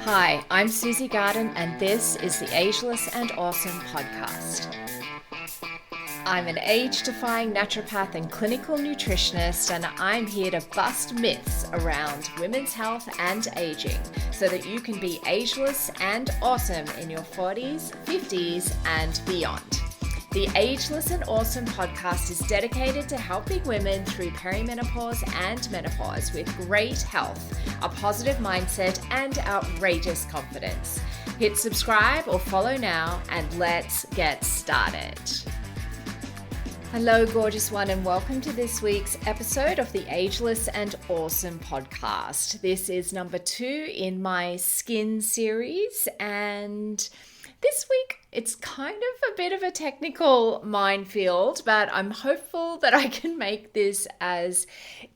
Hi, I'm Susie Garden, and this is the Ageless and Awesome podcast. I'm an age-defying naturopath and clinical nutritionist, and I'm here to bust myths around women's health and aging so that you can be ageless and awesome in your 40s, 50s, and beyond. The Ageless and Awesome podcast is dedicated to helping women through perimenopause and menopause with great health, a positive mindset, and outrageous confidence. Hit subscribe or follow now, and let's get started. Hello, gorgeous one, and welcome to this week's episode of the Ageless and Awesome podcast. This is number 2 in my skin series, and this week, it's kind of a bit of a technical minefield, but I'm hopeful that I can make this as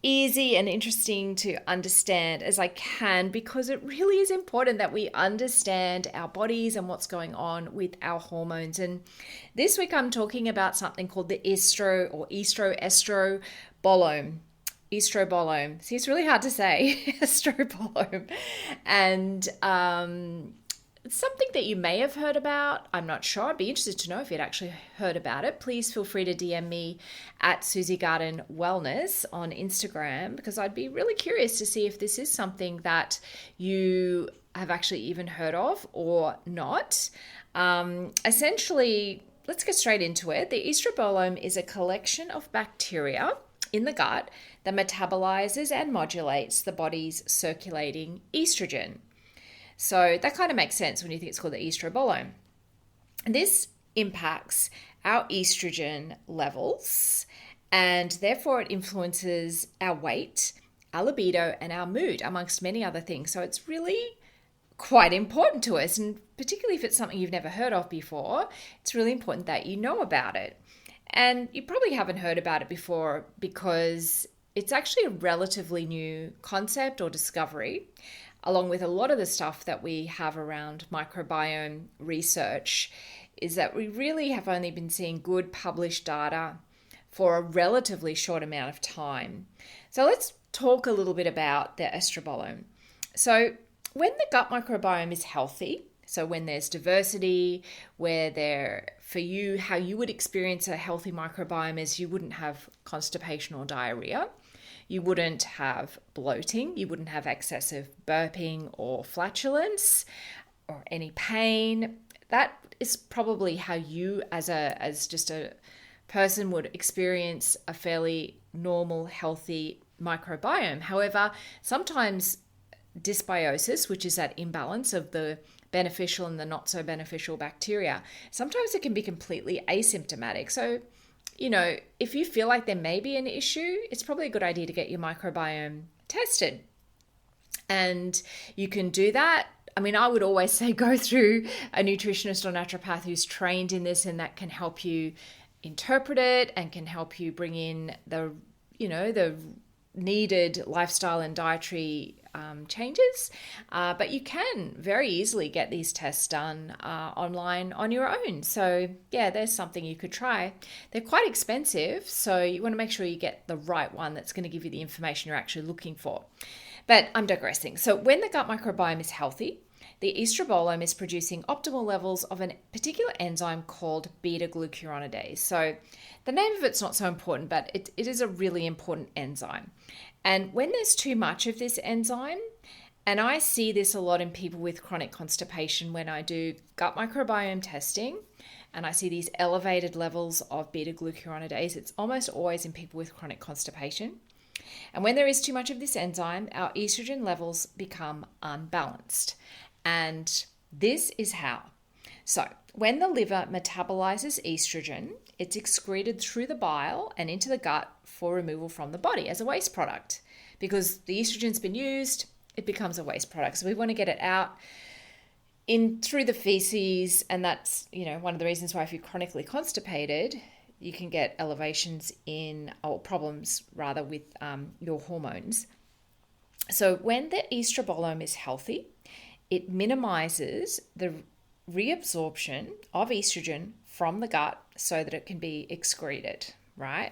easy and interesting to understand as I can, because it really is important that we understand our bodies and what's going on with our hormones. And this week, I'm talking about something called the estrobolome. Estrobolome. See, it's really hard to say, estrobolome. And it's something that you may have heard about. I'm not sure. I'd be interested to know if you'd actually heard about it. Please feel free to DM me at Susie Garden Wellness on Instagram, because I'd be really curious to see if this is something that you have actually even heard of or not. Essentially, let's get straight into it. The estrobolome is a collection of bacteria in the gut that metabolizes and modulates the body's circulating estrogen. So that kind of makes sense when you think it's called the estrobolome. And this impacts our estrogen levels, and therefore it influences our weight, our libido, and our mood, amongst many other things. So it's really quite important to us, and particularly if it's something you've never heard of before, it's really important that you know about it. And you probably haven't heard about it before because it's actually a relatively new concept or discovery, along with a lot of the stuff that we have around microbiome research, is that we really have only been seeing good published data for a relatively short amount of time. So let's talk a little bit about the estrobolome. So when the gut microbiome is healthy, so when there's diversity, where there, for you, how you would experience a healthy microbiome is you wouldn't have constipation or diarrhea. You wouldn't have bloating, you wouldn't have excessive burping or flatulence or any pain. That is probably how you as just a person would experience a fairly normal, healthy microbiome. However, sometimes dysbiosis, which is that imbalance of the beneficial and the not so beneficial bacteria, sometimes it can be completely asymptomatic. So if you feel like there may be an issue, it's probably a good idea to get your microbiome tested. And you can do that. I mean, I would always say go through a nutritionist or naturopath who's trained in this, and that can help you interpret it and can help you bring in the needed lifestyle and dietary changes. But you can very easily get these tests done online on your own. So yeah, there's something you could try. They're quite expensive, so you want to make sure you get the right one that's going to give you the information you're actually looking for. But I'm digressing. So when the gut microbiome is healthy, the estrobolome is producing optimal levels of a particular enzyme called beta-glucuronidase. So the name of it's not so important, but it is a really important enzyme. And when there's too much of this enzyme, and I see this a lot in people with chronic constipation when I do gut microbiome testing, and I see these elevated levels of beta-glucuronidase, it's almost always in people with chronic constipation. And when there is too much of this enzyme, our estrogen levels become unbalanced. And this is how. So when the liver metabolizes estrogen, it's excreted through the bile and into the gut for removal from the body as a waste product. Because the estrogen's been used, it becomes a waste product. So we want to get it out through the feces, and that's one of the reasons why if you're chronically constipated, you can get elevations or problems rather with your hormones. So when the estrobolome is healthy, it minimizes the reabsorption of estrogen from the gut so that it can be excreted, right?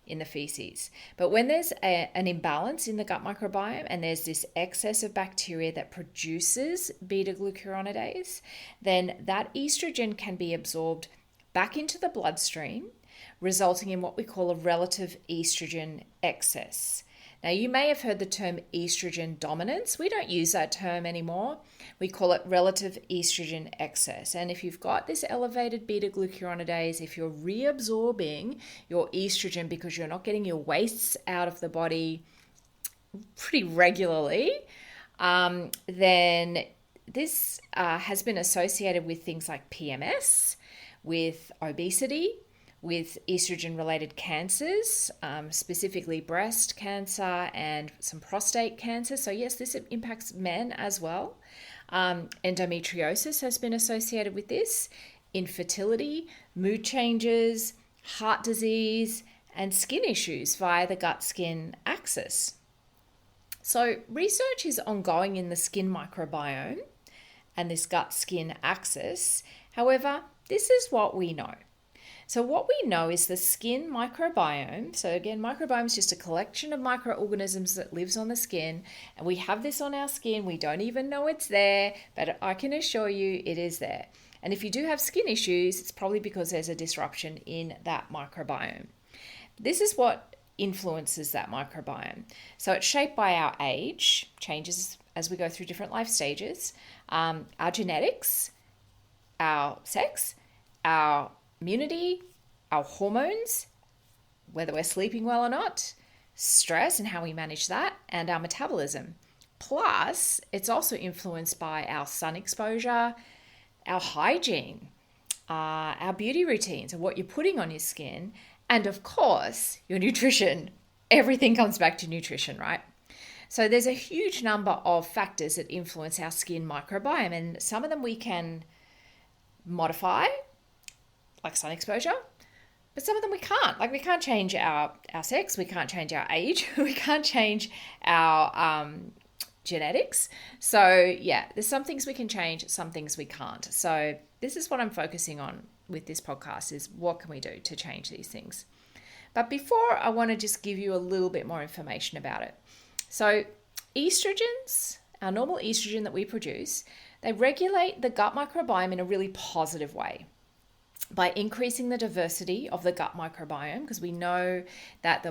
in the feces. But when there's an imbalance in the gut microbiome and there's this excess of bacteria that produces beta-glucuronidase, then that estrogen can be absorbed back into the bloodstream, resulting in what we call a relative estrogen excess. Now, you may have heard the term estrogen dominance. We don't use that term anymore. We call it relative estrogen excess. And if you've got this elevated beta-glucuronidase, if you're reabsorbing your estrogen because you're not getting your wastes out of the body pretty regularly, then this has been associated with things like PMS, with obesity, with estrogen-related cancers, specifically breast cancer and some prostate cancer. So yes, this impacts men as well. Endometriosis has been associated with this, infertility, mood changes, heart disease, and skin issues via the gut-skin axis. So research is ongoing in the skin microbiome and this gut-skin axis. However, this is what we know. So what we know is the skin microbiome. So again, microbiome is just a collection of microorganisms that lives on the skin. And we have this on our skin. We don't even know it's there, but I can assure you it is there. And if you do have skin issues, it's probably because there's a disruption in that microbiome. This is what influences that microbiome. So it's shaped by our age, changes as we go through different life stages, our genetics, our sex, our immunity, our hormones, whether we're sleeping well or not, stress and how we manage that, and our metabolism. Plus, it's also influenced by our sun exposure, our hygiene, our beauty routines, and what you're putting on your skin, and of course, your nutrition. Everything comes back to nutrition, right? So there's a huge number of factors that influence our skin microbiome, and some of them we can modify, like sun exposure, but some of them we can't. Like we can't change our sex, we can't change our age, we can't change our genetics. So yeah, there's some things we can change, some things we can't. So this is what I'm focusing on with this podcast, is what can we do to change these things. But before, I want to just give you a little bit more information about it. So estrogens, our normal estrogen that we produce, they regulate the gut microbiome in a really positive way by increasing the diversity of the gut microbiome, because we know that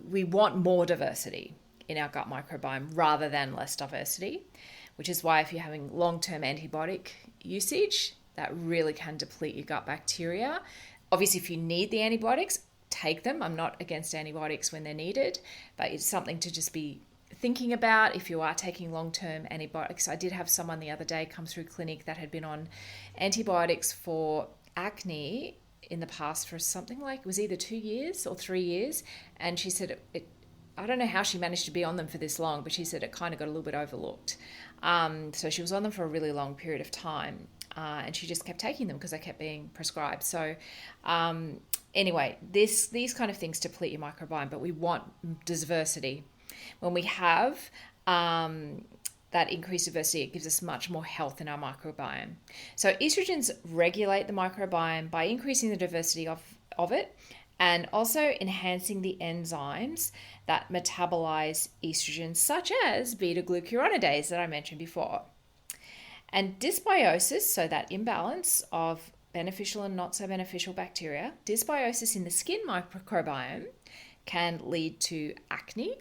we want more diversity in our gut microbiome rather than less diversity, which is why if you're having long-term antibiotic usage, that really can deplete your gut bacteria. Obviously, if you need the antibiotics, take them. I'm not against antibiotics when they're needed, but it's something to just be thinking about if you are taking long-term antibiotics. I did have someone the other day come through clinic that had been on antibiotics for acne in the past for something like, it was either 2 years or 3 years. And she said, I don't know how she managed to be on them for this long, but she said it kind of got a little bit overlooked. So she was on them for a really long period of time. And she just kept taking them because they kept being prescribed. So anyway, these kind of things deplete your microbiome, but we want diversity. When we have that increased diversity, it gives us much more health in our microbiome. So estrogens regulate the microbiome by increasing the diversity of it, and also enhancing the enzymes that metabolize estrogen, such as beta-glucuronidase that I mentioned before. And dysbiosis, so that imbalance of beneficial and not so beneficial bacteria, dysbiosis in the skin microbiome can lead to acne,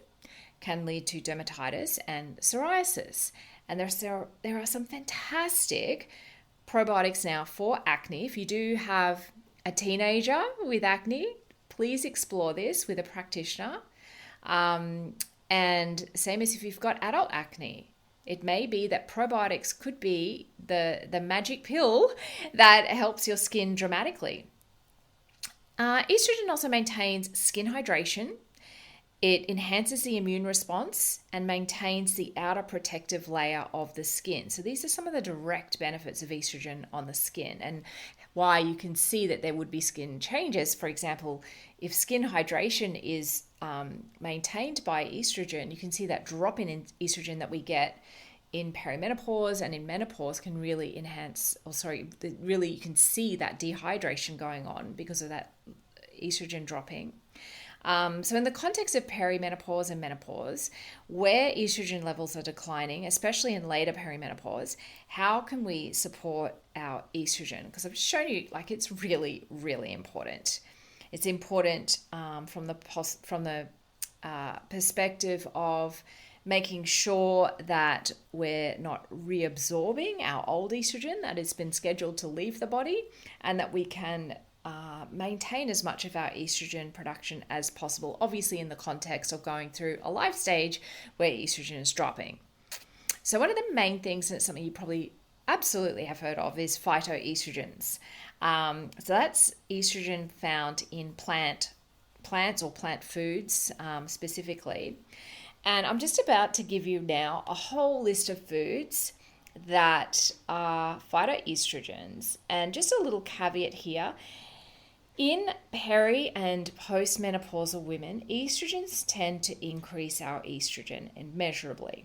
can lead to dermatitis and psoriasis. And there are some fantastic probiotics now for acne. If you do have a teenager with acne, please explore this with a practitioner. And same as if you've got adult acne. It may be that probiotics could be the magic pill that helps your skin dramatically. Estrogen also maintains skin hydration. It enhances the immune response and maintains the outer protective layer of the skin. So these are some of the direct benefits of estrogen on the skin, and why you can see that there would be skin changes. For example, if skin hydration is maintained by estrogen, you can see that drop in estrogen that we get in perimenopause and in menopause can really you can see that dehydration going on because of that estrogen dropping. So in the context of perimenopause and menopause, where estrogen levels are declining, especially in later perimenopause, how can we support our estrogen? Because I've shown you, like, it's really, really important. It's important from the perspective of making sure that we're not reabsorbing our old estrogen that has been scheduled to leave the body, and that we can maintain as much of our estrogen production as possible, obviously in the context of going through a life stage where estrogen is dropping. So one of the main things, and it's something you probably absolutely have heard of, is phytoestrogens. So that's estrogen found in plants or plant foods specifically. And I'm just about to give you now a whole list of foods that are phytoestrogens. And just a little caveat here. In peri and postmenopausal women, estrogens tend to increase our estrogen immeasurably.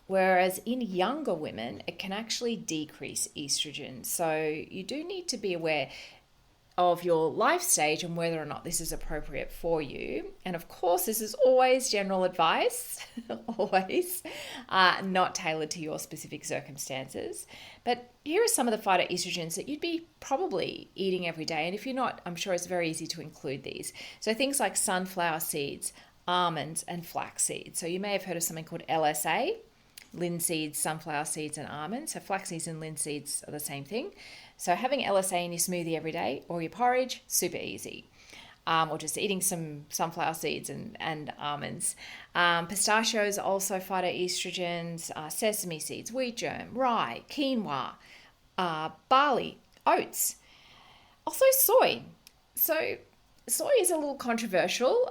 Whereas in younger women, it can actually decrease estrogen. So you do need to be aware of your life stage and whether or not this is appropriate for you. And of course, this is always general advice, always, not tailored to your specific circumstances. But here are some of the phytoestrogens that you'd be probably eating every day. And if you're not, I'm sure it's very easy to include these. So things like sunflower seeds, almonds, and flax seeds. So you may have heard of something called LSA, linseeds, sunflower seeds, and almonds. So flax seeds and linseeds are the same thing. So having LSA in your smoothie every day or your porridge, super easy. Or just eating some sunflower seeds and almonds. Pistachios are also phytoestrogens, sesame seeds, wheat germ, rye, quinoa, barley, oats. Also soy. So soy is a little controversial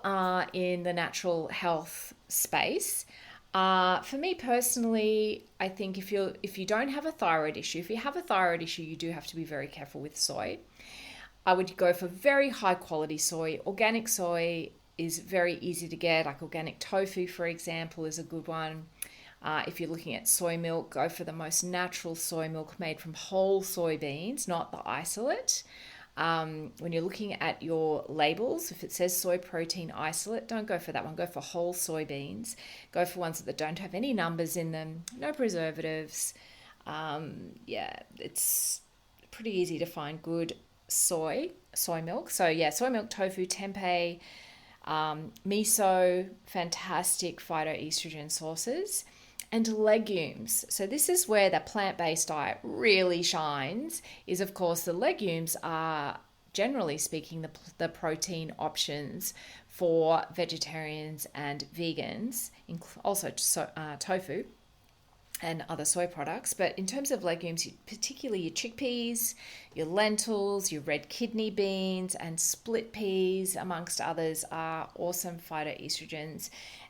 in the natural health space. For me personally, I think if you don't have a thyroid issue, if you have a thyroid issue, you do have to be very careful with soy. I would go for very high quality soy. Organic soy is very easy to get, like organic tofu, for example, is a good one. If you're looking at soy milk, go for the most natural soy milk made from whole soybeans, not the isolate. When you're looking at your labels, if it says soy protein isolate, don't go for that one. Go for whole soybeans. Go for ones that don't have any numbers in them, no preservatives. It's pretty easy to find good soy milk. So yeah, soy milk, tofu, tempeh, miso, fantastic phytoestrogen sources. And legumes. So this is where the plant-based diet really shines, is of course the legumes are, generally speaking, the protein options for vegetarians and vegans, also tofu and other soy products. But in terms of legumes, particularly your chickpeas, your lentils, your red kidney beans, and split peas, amongst others, are awesome phytoestrogens.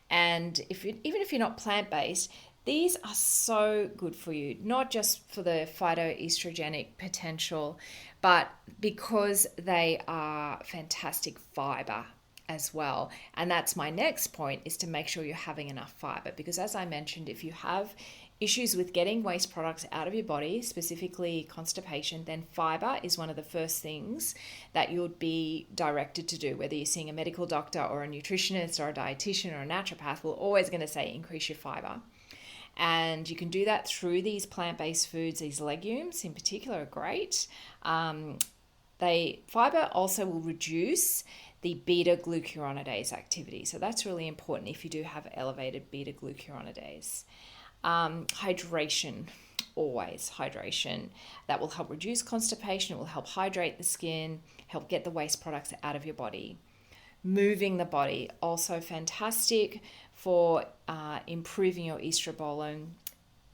And even if you're not plant-based, these are so good for you, not just for the phytoestrogenic potential, but because they are fantastic fiber as well. And that's my next point, is to make sure you're having enough fiber. Because as I mentioned, if you have issues with getting waste products out of your body, specifically constipation, then fiber is one of the first things that you'd be directed to do. Whether you're seeing a medical doctor or a nutritionist or a dietitian or a naturopath, we're always going to say increase your fiber. And you can do that through these plant-based foods. These legumes in particular are great. Fiber also will reduce the beta-glucuronidase activity. So that's really important if you do have elevated beta-glucuronidase. Hydration, always hydration. That will help reduce constipation. It will help hydrate the skin, help get the waste products out of your body. Moving the body, also fantastic for improving your estrobolome.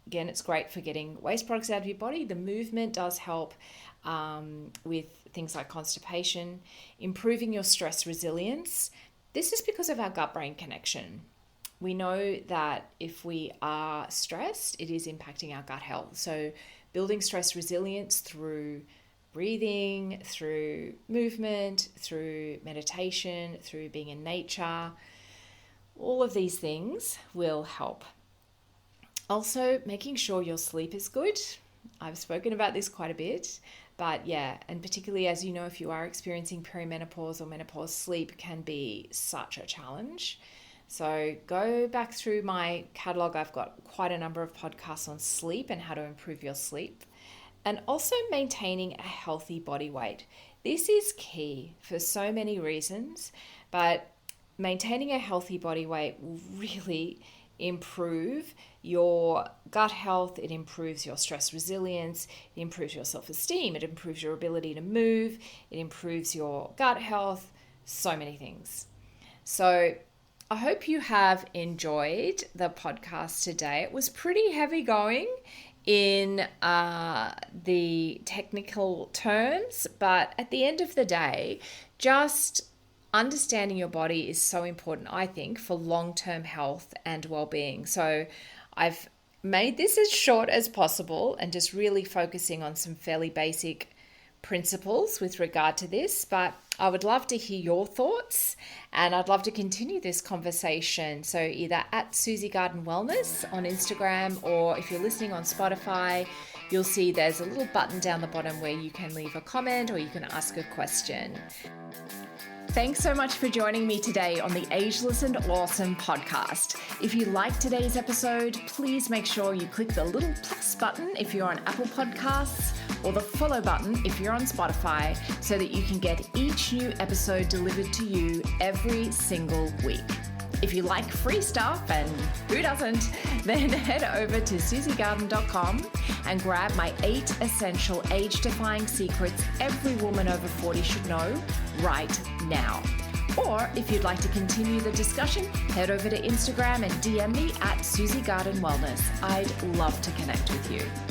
Again, it's great for getting waste products out of your body. The movement does help with things like constipation, improving your stress resilience. This is because of our gut-brain connection. We know that if we are stressed, it is impacting our gut health. So building stress resilience through breathing, through movement, through meditation, through being in nature, all of these things will help. Also, making sure your sleep is good. I've spoken about this quite a bit, but yeah, and particularly as you know, if you are experiencing perimenopause or menopause, sleep can be such a challenge. So go back through my catalog. I've got quite a number of podcasts on sleep and how to improve your sleep, and also maintaining a healthy body weight. This is key for so many reasons, but maintaining a healthy body weight will really improve your gut health. It improves your stress resilience. It improves your self-esteem. It improves your ability to move. It improves your gut health. So many things. So I hope you have enjoyed the podcast today. It was pretty heavy going in the technical terms, but at the end of the day, just understanding your body is so important, I think, for long-term health and well-being. So I've made this as short as possible and just really focusing on some fairly basic principles with regard to this, but I would love to hear your thoughts and I'd love to continue this conversation. So either at Susie Garden Wellness on Instagram, or if you're listening on Spotify, you'll see there's a little button down the bottom where you can leave a comment or you can ask a question. Thanks so much for joining me today on the Ageless and Awesome podcast. If you liked today's episode, please make sure you click the little plus button if you're on Apple Podcasts, or the follow button if you're on Spotify, so that you can get each new episode delivered to you every single week. If you like free stuff, and who doesn't, then head over to susiegarden.com and grab my 8 essential age-defying secrets every woman over 40 should know right now. Or if you'd like to continue the discussion, head over to Instagram and DM me at Susie Garden Wellness. I'd love to connect with you.